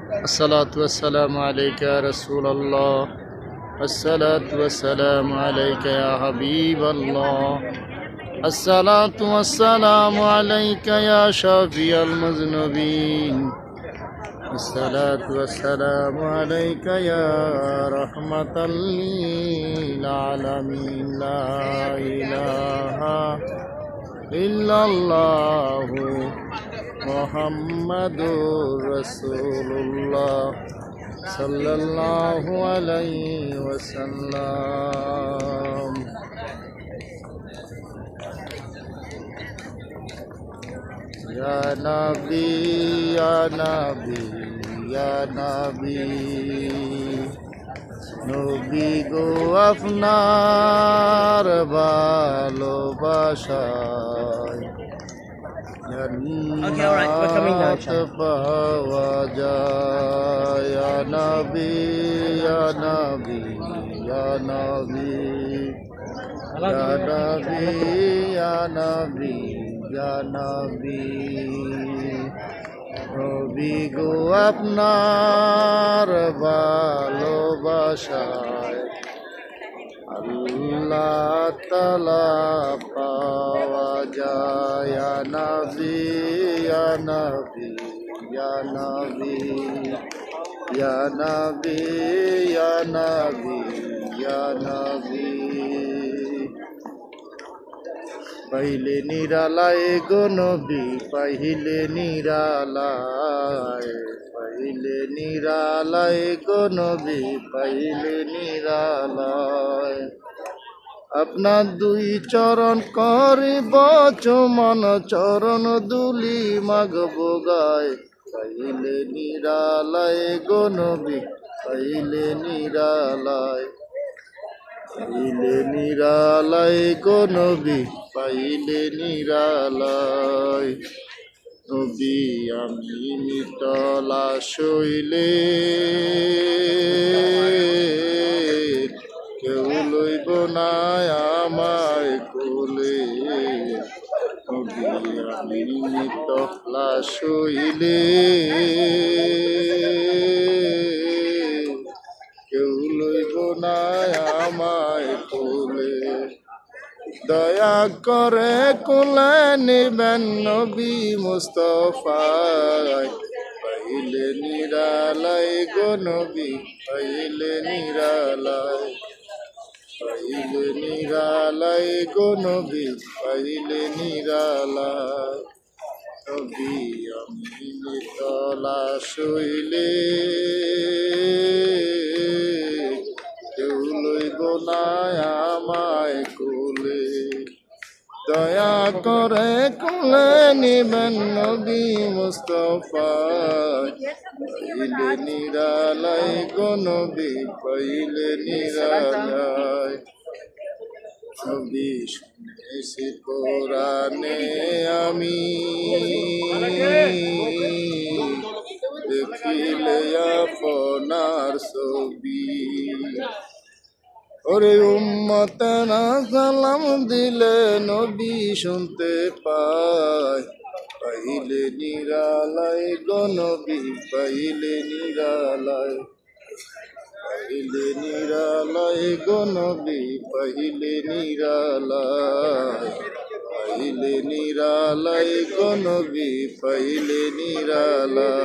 الصلاة والسلام عليك يا رسول الله. الصلاة والسلام عليك يا حبيب الله. الصلاة والسلام عليك يا شافي المذنبين. الصلاة والسلام عليك يا رحمة للعالمين. لا إله إلا الله محمد رسول الله صلى الله عليه وسلم. يا نبي يا نبي يا نبي নবী গো আপনার ভালোবাসায় জান্নাত পাওয়া যায়। ইয়া নবী ইয়া নবী ইয়া নবী ইয়া নবী ইয়া নবী ইয়া নবী নবী গো আপনার ভালোবাসায় আল্লাহ তাআলা পাওয়া যায়। ইয়া নবী ইয়া নবী ইয়া নবী ইয়া নবী ইয়া নবী ইয়া নবী পাইলে নিরালায় গো নবী পাইলে নিরালায় পাইলে নিরালায় গো নবী পাইলে নিরালায় আপনার দুই চরণ করিব চুমন চরণ দুলি মাগব গায় পাইলে নিরালায় গো নবী পাইলে নিরালায় পাইলে নিরালায় গো নবী পাইলে নিরালায় নবী আমি নিতলা শৈলে কেউ লইব না আমায় কোলে নবী আমি নিতলা শৈলে কেউ লইব না আমায় কোলে দয়া করে কোলে নিবেন নবী মুস্তাফায় পাইলে নিরালায় গো নবী পাইলে নিরালায় পাইলে নিরালায় গো নবী পাইলে নিরালায় নবী আমি নিতলা শৈলে কেউ লইব না আমায় কোলে দয়া করে কোলে নিবেন নবী মুস্তাফায় পাইলে নিরালায় গো নবী পাইলে নিরালায় নবী শুনেছি কোরআনে আমি দেখিলে আপনার ছবি ওরে উম্মতেরা সালাম দিলে নবী শুনতে পায় পাইলে নিরালায় গো নবী পাইলে নিরালায় পাইলে নিরালায় গো নবী পাইলে নিরালায় পাইলে নিরালায় গো নবী পাইলে নিরালায়।